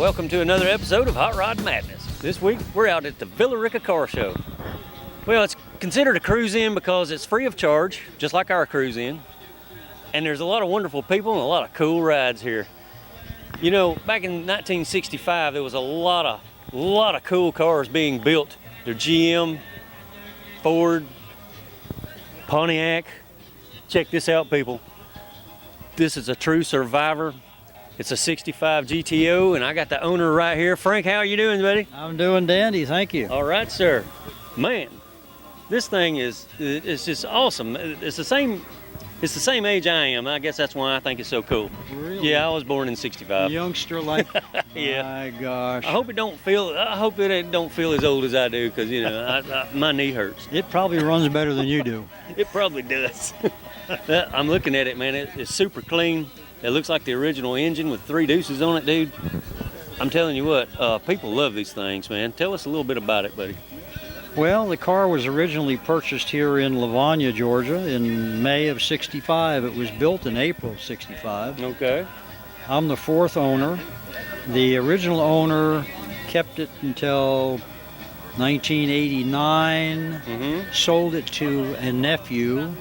welcome to another episode of Hot Rod Madness. This week, we're out at the Rica Car Show. Well, it's considered a cruise-in because it's free of charge, just like our cruise-in. And there's a lot of wonderful people and a lot of cool rides here. You know, back in 1965, there was a lot of cool cars being built. They're GM, Ford, Pontiac. Check this out, people. This is a true survivor. It's a 65 GTO, and I got the owner right here. Frank, how are you doing, buddy? I'm doing dandy, thank you. All right, sir. Man, this thing is just awesome. It's the same age I am. I guess that's why I think it's so cool. Really? Yeah, I was born in 65. Youngster like, yeah. My gosh. I hope it don't feel as old as I do, because you know my knee hurts. It probably runs better than you do. It probably does. I'm looking at it, man. It's super clean. It looks like the original engine with 3 deuces on it, dude. I'm telling you what, people love these things, man. Tell us a little bit about it, buddy. Well, the car was originally purchased here in Livonia, Georgia in May of 65. It was built in April of 65. Okay. I'm the 4th owner. The original owner kept it until 1989, sold it to a nephew.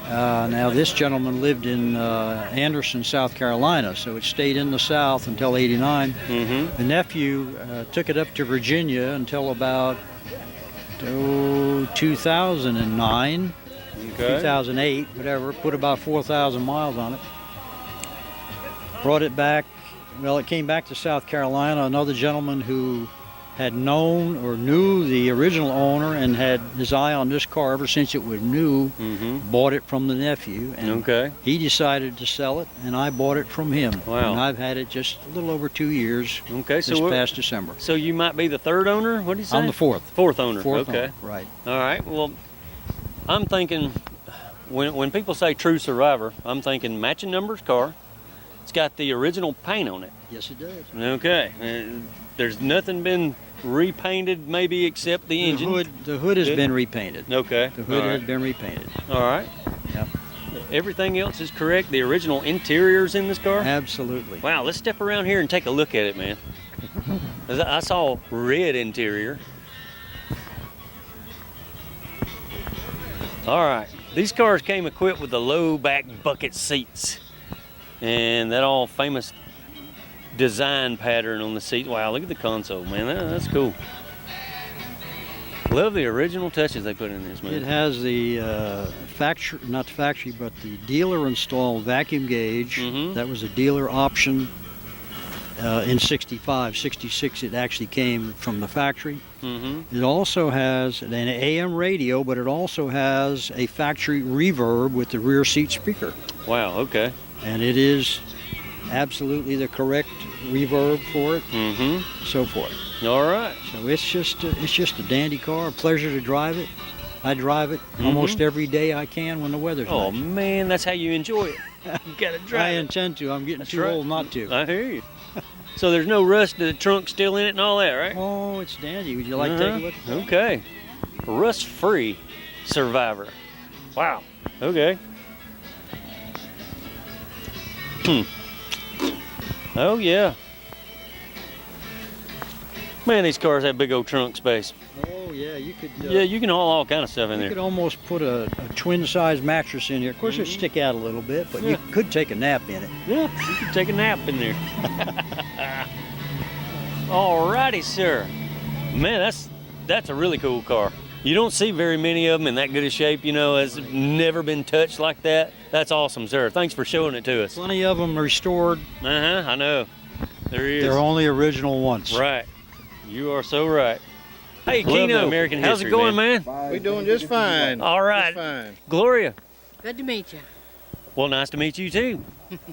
Now this gentleman lived in Anderson, South Carolina, so it stayed in the South until 89. The nephew took it up to Virginia until about 2009, 2008, whatever, put about 4,000 miles on it. Brought it back, well, it came back to South Carolina. Another gentleman who had known or knew the original owner and had his eye on this car ever since it was new, bought it from the nephew, and he decided to sell it, and I bought it from him. Wow. And I've had it just a little over 2 years, this past December. So you might be the 3rd owner? What did you say? I'm the 4th. 4th owner. 4th okay. owner, right. All right. Well, I'm thinking, when people say true survivor, I'm thinking matching numbers car. It's got the original paint on it. Yes, it does. Okay. There's nothing been repainted, maybe, except the engine. The hood has been repainted. Okay. The hood has been repainted. All right. Yep. Everything else is correct. The original interior's in this car? Absolutely. Wow, let's step around here and take a look at it, man. I saw red interior. All right. These cars came equipped with the low back bucket seats and that all famous design pattern on the seat. Wow, look at the console, man. That's cool. Love the original touches they put in this, man. It has the not the factory, but the dealer installed vacuum gauge. That was a dealer option in 65. 66, it actually came from the factory. It also has an AM radio, but it also has a factory reverb with the rear seat speaker. Wow, okay. And it is absolutely the correct reverb for it, so forth. All right. So it's just a dandy car, a pleasure to drive it. I drive it almost every day I can when the weather's nice. Oh man, that's how you enjoy it. You gotta drive I it. intend to. I'm getting too old not to. I hear you. So there's no rust, the trunk's still in it and all that, right? Oh, it's dandy. Would you like to take a look? Okay. Rust-free survivor. Wow. Okay. Oh yeah. Man, these cars have big old trunk space. Oh yeah, you could. Yeah, you can haul all kind of stuff in there. You could almost put a twin-size mattress in here. Of course, it'd stick out a little bit, but you could take a nap in it. Yeah, you could take a nap in there. Alrighty, sir. Man, that's a really cool car. You don't see very many of them in that good a shape, you know, has never been touched like that. That's awesome, sir. Thanks for showing it to us. Plenty of them restored. I know. There he is. They're only original once. Right. You are so right. Hey, Keno, American how's history, it going, man? We're doing just fine. All right. Just fine. Gloria. Good to meet you. Well, nice to meet you, too.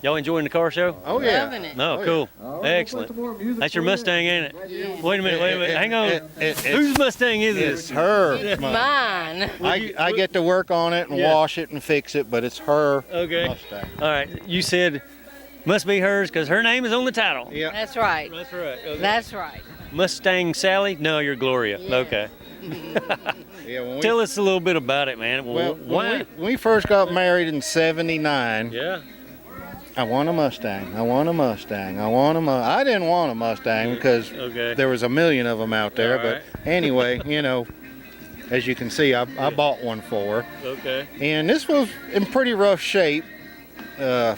Y'all enjoying the car show? Oh, yeah. Loving it. No, cool. Excellent. That's your Mustang, ain't it? Wait a minute. Hang on. Whose Mustang is It's this? her. It's mine. I get to work on it and wash it and fix it, but it's her Okay. Mustang. All right. You said must be hers because her name is on the title. Yeah. That's right. That's right. Okay. That's right. Mustang Sally? No, you're Gloria. Yeah. Okay. Yeah, Tell us a little bit about it, man. Well, Why? when we first got married in '79, Yeah. I want a Mustang. I want a Mustang. I didn't want a Mustang because there was a million of them out there. But anyway, you know, as you can see, I bought one for her. Okay. And this was in pretty rough shape. You know,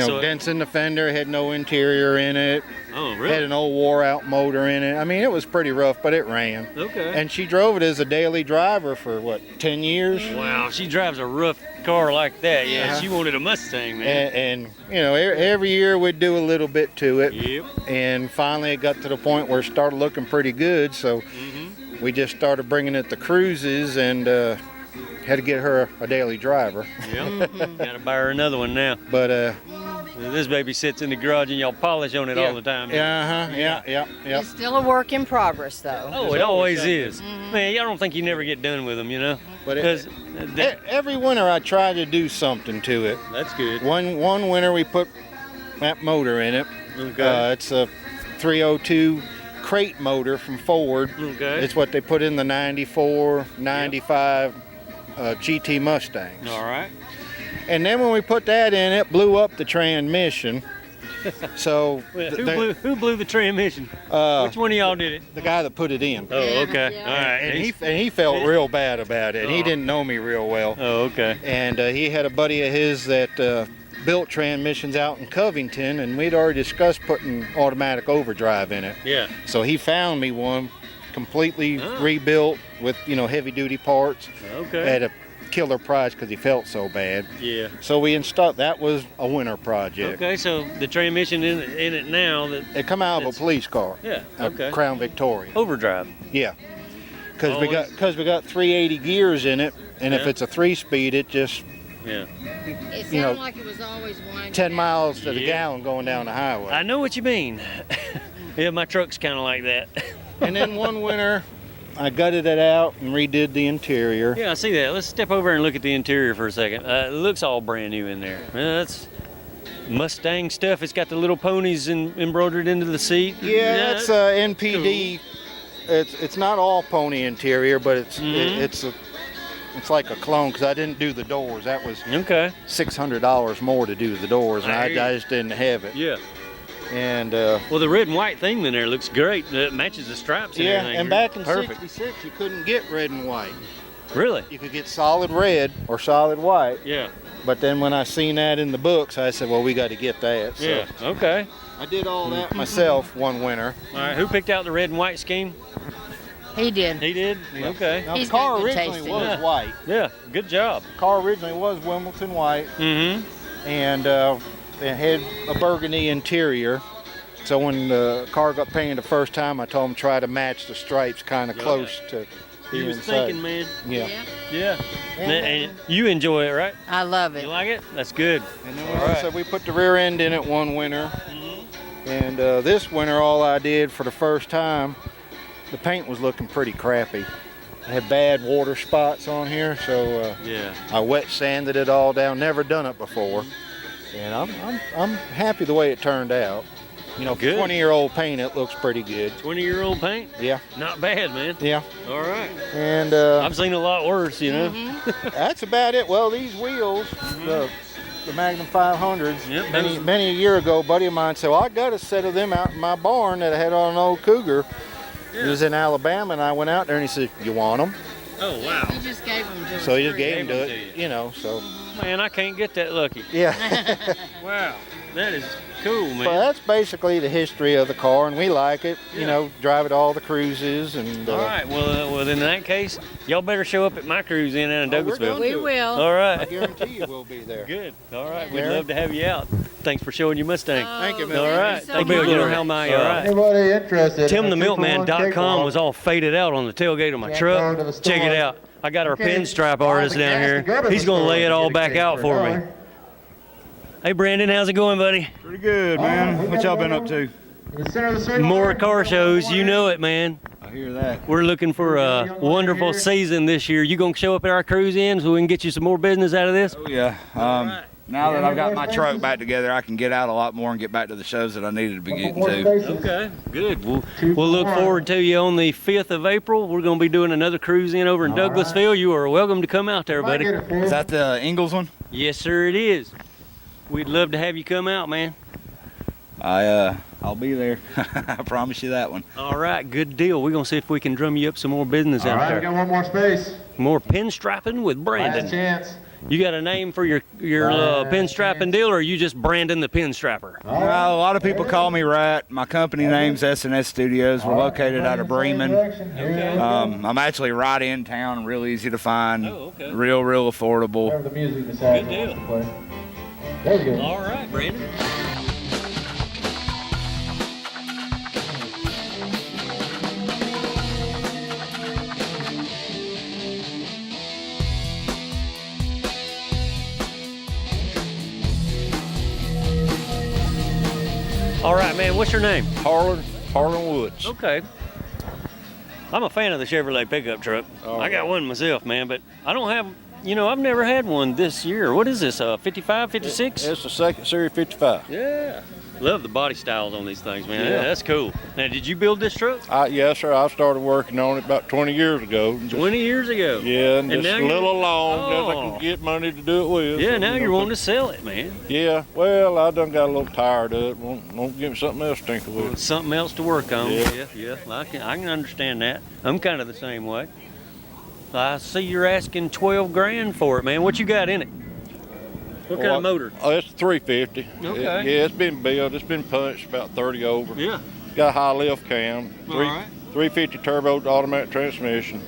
So dents in the fender, had no interior in it. Oh, really? Had an old wore out motor in it. I mean, it was pretty rough, but it ran. Okay. And she drove it as a daily driver for what, 10 years? Wow, she drives a rough car like that. Yeah, she wanted a Mustang, man. And you know, every year we'd do a little bit to it. Yep. And finally it got to the point where it started looking pretty good. So we just started bringing it to cruises and had to get her a daily driver. Yep. Gotta buy her another one now. But This baby sits in the garage and y'all polish on it all the time. yeah. It's still a work in progress, though. Oh, it always is. Man, y'all don't think you never get done with them, you know? But Because every winter I try to do something to it. that's good. One winter we put that motor in it. Okay. It's a 302 crate motor from Ford. Okay. It's what they put in the 94, 95 GT Mustangs. All right. And then when we put that in, it blew up the transmission. So Well, who blew the transmission? uh, Which one of y'all did it? the guy that put it in. Oh, okay. Yeah. All right. And he felt real bad about it. And he didn't know me real well. Oh, okay. And he had a buddy of his that built transmissions out in Covington, and we'd already discussed putting automatic overdrive in it. Yeah. So he found me one completely rebuilt with, you know, heavy duty parts Okay. at a killer price because he felt so bad. Yeah. So we installed, that was a winter project. Okay, so the transmission in it now that It come out of a It's- police car, yeah, a okay. Crown Victoria. Overdrive. Yeah. Because Always- we got 380 gears in it, and if Yeah. it's a 3-speed, it just Yeah. It sounded You know, like it was always winding 10 down. miles to the Yeah. gallon going down the highway. I know what you mean. Yeah, my truck's kind of like that. And then one winter, I gutted it out and redid the interior. Yeah, I see that. Let's step over and look at the interior for a second. It looks all brand new in there. That's Mustang stuff. It's got the little ponies embroidered into the seat. Yeah, it's NPD. It's not all pony interior, but it's like a clone because I didn't do the doors. That was Okay. $600 more to do the doors, and I I hear you. just didn't have it. Yeah. And Well, the red and white theme in there looks great. It matches the stripes and yeah, everything. and back in Perfect. '66, you couldn't get red and white. Really? You could get solid red or solid white. Yeah. But then when I seen that in the books, I said, well, we got to get that. So Yeah. Okay. I did all that myself one winter. All right. Who picked out the red and white scheme? He did. He did. Okay. Now, He's the car got good originally taste in was it. white. Yeah. Good job. The car originally was Wimbledon white, Mm-hmm. and it had a burgundy interior. So when the car got painted the first time, I told him try to match the stripes kind of close to the He was inside. thinking, man. Yeah. Yeah. And you enjoy it, right? I love it. You like it? That's good. And then All right. so we put the rear end in it one winter, and this winter all I did for the first time, the paint was looking pretty crappy. I had bad water spots on here, so Yeah. I wet sanded it all down. Never done it before, and I'm happy the way it turned out. You know, for Good. 20-year-old paint, it looks pretty good. 20-year-old paint? Yeah, Not bad, man. yeah, All right. and I've seen a lot worse, you know. that's about it. Well, these wheels, the Magnum 500s, Yep, many a year ago, a buddy of mine said, well, I got a set of them out in my barn that I had on an old Cougar. It was in Alabama, and I went out there, and he said, you want them? Oh, wow. He just gave them to us. So he just free. gave them to Gave 'em it, to you know, so, Man, I can't get that lucky. yeah. Wow. That is cool, man. But that's basically the history of the car, and we like it. You Yeah. know, drive it all the cruises, and All right. Well, in that case, y'all better show up at my cruise in we're Douglasville. going We to. will. All I right. guarantee you we'll be there. Good. All right. We'd Yeah. love to have you out. Thanks for showing your Mustang. Thank you, man. All Thank you right. so Hey, Bill, you know much. how my Anybody interested? TimTheMilkman.com was all faded out on the tailgate of my Can't truck. go to the store. Check it out. I got our Okay. pinstripe All artist the down gas to here. go to the He's going to store lay it to all get a back cake out for me. $1. Hey, Brandon, how's it going, buddy? Pretty good, man. What y'all been up to? In the center of the circle. More car shows. You know it, man. I hear that. We're looking for a wonderful season this year. You going to show up at our cruise in so we can get you some more business out of this? Oh yeah. Now that I've got my truck back together, I can get out a lot more and get back to the shows that I needed to be getting to. Okay, good. We'll look forward to you on the 5th of April. We're going to be doing another cruise in over in Douglasville. You are welcome to come out there, buddy. Is that the Ingalls one? Yes, sir, it is. We'd love to have you come out, man. I'll be there. I promise you that one. All right, good deal. We're going to see if we can drum you up some more business All out right, we there. got one more space. More pinstriping with Brandon. Last chance. You got a name for your pinstriping deal, or are you just Brandon the pinstripper? All Well, right. a lot of people call me Rat. My company name's S&S Studios. We're located out of Bremen. I'm actually right in town, real easy to find. Oh, okay. Real affordable. Whatever the music decides Good deal. to play. There you go. All right, Brandon. All right, man, what's your name? Harlan Woods. Okay. I'm a fan of the Chevrolet pickup truck. I got one myself, man, but I don't have, I've never had one this year. What is this, 55, 56? It's the second series 55. Yeah. Love the body styles on these things, man. Yeah. That's cool. Now, did you build this truck? Yes, sir. I started working on it about 20 years ago. 20 years ago. Yeah, and And just now a you're- little along that I Oh. can get money to do it with. Yeah, So, now you you're know, wanting to sell it, man. Yeah, well, I done got a little tired of it. Won't give me something else to tinker with. Something else to work on. Yeah. Yeah. I can understand that. I'm kind of the same way. I see you're asking 12 grand for it, man. What you got in it? What kind of motor? Oh, it's a 350. Okay. Yeah, it's been built. It's been punched about 30 over. Yeah. Got a high lift cam. All right. 350 turbo automatic transmission.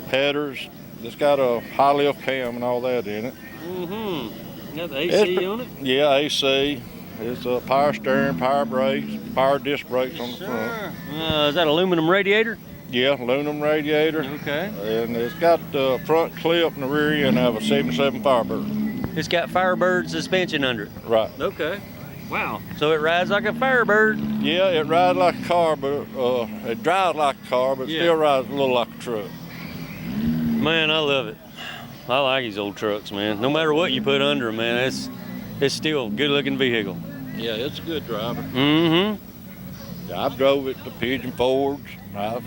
Headers. It's got a high lift cam and all that in it. Mm-hmm. Got the AC It's- on it? Yeah, AC. It's power steering, power brakes, power disc brakes on the front. Sure. Is that aluminum radiator? Yeah, aluminum radiator. Okay. And it's got the front clip and the rear end of a 77 Firebird. It's got Firebird suspension under it. Right. Okay. Wow. So it rides like a Firebird. Yeah, it rides like a car, but it drives like a car, but Yeah. still rides a little like a truck. Man, I love it. I like these old trucks, man. No matter what you put under them, man, it's still a good-looking vehicle. Yeah, it's a good driver. Mm-hmm. I've drove it to Pigeon Forge. I've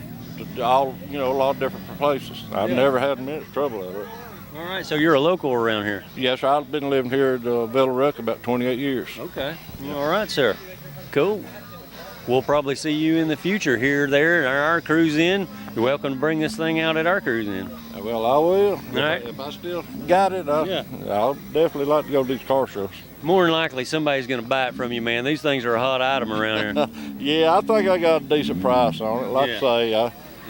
to all, a lot of different places. I've Yeah. never had a minute's trouble with it. All right, so you're a local around here. Yes, I've been living here at Villa Rica about 28 years. Okay. All right, sir. Cool. We'll probably see you in the future here, there, at our cruise in. You're welcome to bring this thing out at our cruise in. Well, I will. right. If I still got it, I'll definitely like to go to these car shows. More than likely, somebody's going to buy it from you, man. These things are a hot item around here. Yeah, I think I got a decent price on it. Like Yeah. I say,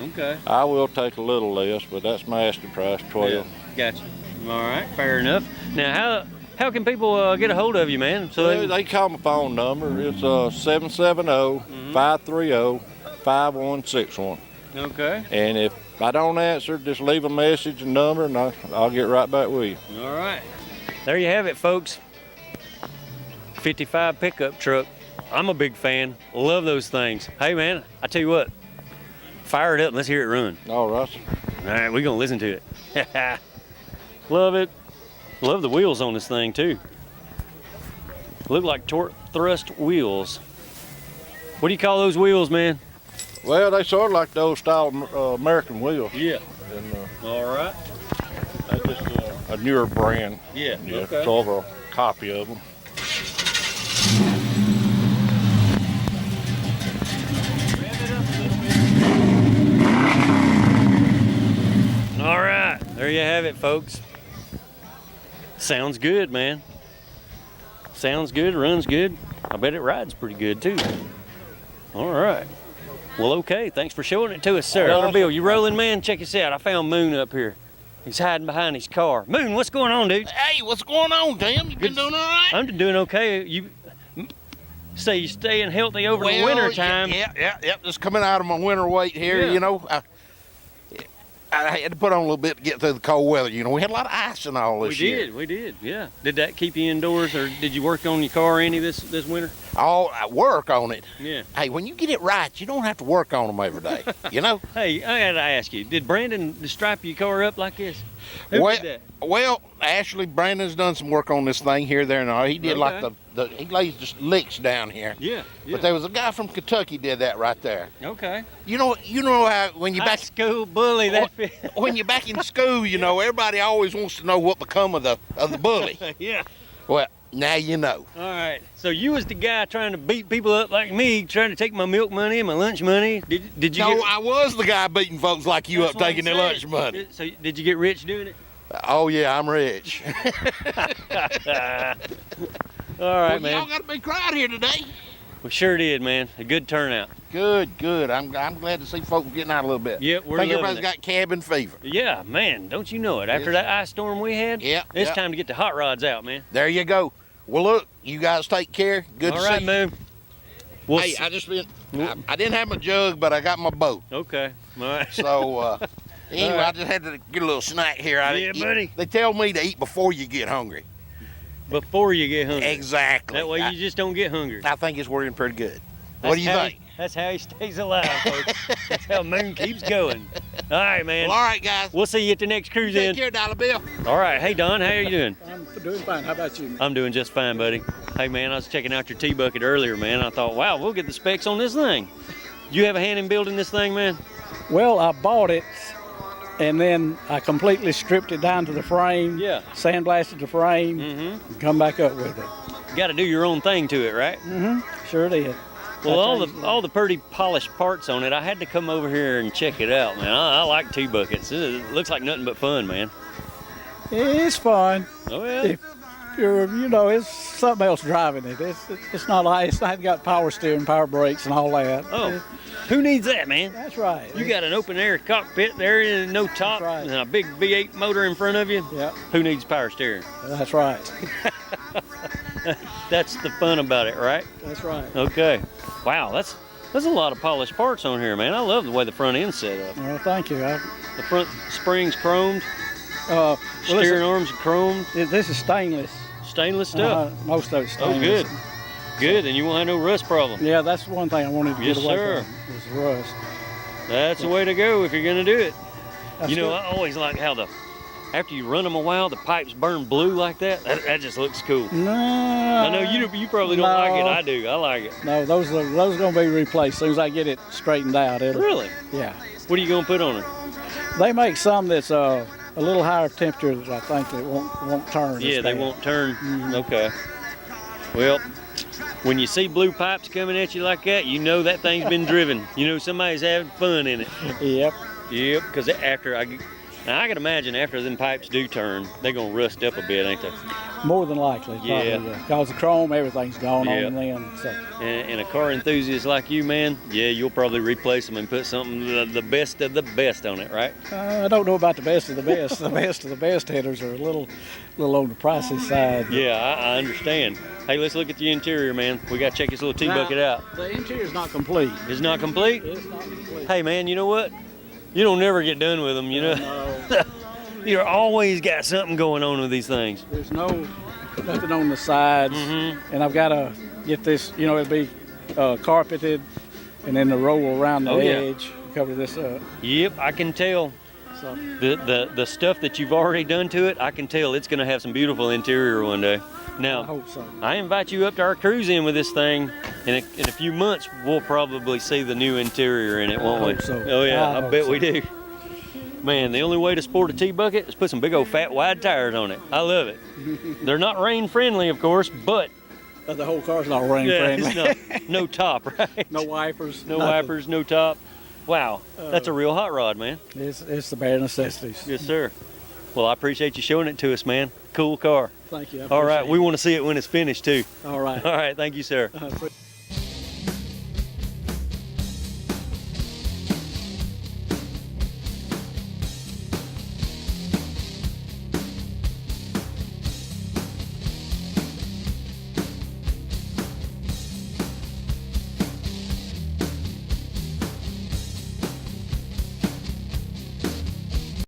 Okay. I will take a little less, but that's my asking price, 12. Gotcha. All right, fair enough. Now, how can people get a hold of you, man? So They call my phone number. It's 770-530-5161. Okay. And if I don't answer, just leave a message and number, and I'll get right back with you. All right. There you have it, folks. 55 pickup truck. I'm a big fan. Love those things. Hey, man, I tell you what. Fire it up and let's hear it run. All right. All right, we're going to listen to it. Love it. Love the wheels on this thing, too. Look like torque thrust wheels. What do you call those wheels, man? Well, they sort of like the old style American wheels. Yeah. And All right. that's just a newer brand. Yeah. Yeah, Okay. sort of a copy of them. All right, there you have it, folks. Sounds good, man. Sounds good, runs good. I bet it rides pretty good, too. All right. Well, okay, thanks for showing it to us, sir. All right. Bill, you rolling, man? Check this out. I found Moon up here. He's hiding behind his car. Moon, what's going on, dude? Hey, what's going on, Tim? You been doing all right? I'm doing okay. You say you staying healthy over the winter time. Yeah. Just coming out of my winter weight here, Yeah. I had to put on a little bit to get through the cold weather. We had a lot of ice and all this year. We did, yeah. Did that keep you indoors, or did you work on your car any this winter? I work on it. Yeah. Hey, when you get it right, you don't have to work on them every day, Hey, I gotta ask you, did Brandon stripe your car up like this? Who well, did that? well, actually, Brandon's done some work on this thing here, there, and all. He did like he lays just licks down here. Yeah. But there was a guy from Kentucky did that right there. Okay. You know how when you High back school bully. That. when you're back in school, everybody always wants to know what become of the bully. Yeah. Well, Now you know. All right. So you was the guy trying to beat people up like me, trying to take my milk money and my lunch money. Did you? No, get, I was the guy beating folks like you That's up what taking I'm their saying. lunch money. So did you get rich doing it? Oh yeah, I'm rich. All right, Well, man. y'all got a big crowd here today. We sure did, man. A good turnout. Good. I'm glad to see folks getting out a little bit. Yep, we're think loving everybody's it. got cabin fever. Yeah, man. Don't you know it? After Yes. that ice storm we had, Yep, it's yep. time to get the hot rods out, man. There you go. Well, look, you guys take care. Good All to right, see man. We'll you. Hey, see- I just been. I didn't have my jug, but I got my boat. Okay. All right. So anyway, All right. I just had to get a little snack here. Yeah, buddy. They tell me to eat before you get hungry. Before you get hungry. Exactly. That way you just don't get hungry. I think it's working pretty good. What do you think? That's how he stays alive, folks. That's how Moon keeps going. All right, man. Well, all right, guys. We'll see you at the next cruise Take in. care, Dollar Bill. All right. Hey, Don, how are you doing? I'm doing fine. How about you? I'm doing just fine, buddy. Hey, man, I was checking out your T-Bucket earlier, man. I thought, wow, we'll get the specs on this thing. You have a hand in building this thing, man? Well, I bought it, and then I completely stripped it down to the frame. Yeah. Sandblasted the frame. Mm-hmm. And come back up with it. You got to do your own thing to it, right? Sure did. Well, I all changed it. the pretty polished parts on it, I had to come over here and check it out, man. I like T-Buckets. It looks like nothing but fun, man. It's fun. Oh, yeah? If you're, it's something else driving it. It's not like it's not got power steering, power brakes, and all that. Oh, who needs that, man? That's right. You got an open air cockpit there and no top right. and a big V8 motor in front of you. Yeah, Who needs power steering? that's right. That's the fun about it, right? That's right. Okay. Wow, that's a lot of polished parts on here, man. I love the way the front end's set up. Well, thank you. The front springs chromed, Well, steering arms are chromed, this is stainless. stainless stuff. Most of it's Oh, stainless. good. Good, and you won't have no rust problem. Yeah, that's one thing I wanted to Yes, get away sir. from was rust. That's the way to go if you're gonna do it. That's You know, good. I always like how after you run them a while, the pipes burn blue like that. That just looks cool. No, I know you probably don't like it. no. I do. I like it. No, those are gonna be replaced as soon as I get it straightened out. Really? Yeah. What are you gonna put on it? They make some that's a little higher temperature that I think that won't turn. as Yeah, they bad. won't turn. Okay. Well, when you see blue pipes coming at you like that, you know that thing's been driven. You know somebody's having fun in it. Yep. Yep. Because now I can imagine after them pipes do turn, they're gonna rust up a bit, ain't they? More than likely. Yeah. Because the chrome, everything's gone Yeah. on then. So And a car enthusiast like you, man, yeah, you'll probably replace them and put something the best of the best on it, right? I don't know about the best of the best. The best of the best headers are a little on the pricey side. Yeah, I understand. Hey, let's look at the interior, man. We gotta check this little T-Bucket out. The interior's not complete. It's not complete? It's not complete. Hey, man, you know what? You don't never get done with them, you know? No, You're always got something going on with these things. there's nothing on the sides, Mm-hmm. and I've got to get this. It'll be carpeted, and then the roll around the Oh, yeah. edge cover this up. Yep, I can tell. So The stuff that you've already done to it, I can tell it's gonna have some beautiful interior one day. I Now, hope so. I invite you up to our cruise in with this thing. In a few months, we'll probably see the new interior in it, won't we? hope so. Oh yeah, I I hope bet so. we do. Man, the only way to sport a T-Bucket is put some big old fat wide tires on it. I love it. They're not rain friendly, of course, but The whole car's not rain yeah, friendly. it's not, no top, right? No wipers. No nothing. wipers, no top. Wow, that's a real hot rod, man. It's the bare necessities. Yes, sir. Well, I appreciate you showing it to us, man. Cool car. Thank you. I All right, appreciate we want to see it when it's finished, too. it. All right. All right, thank you, sir. Appreciate it.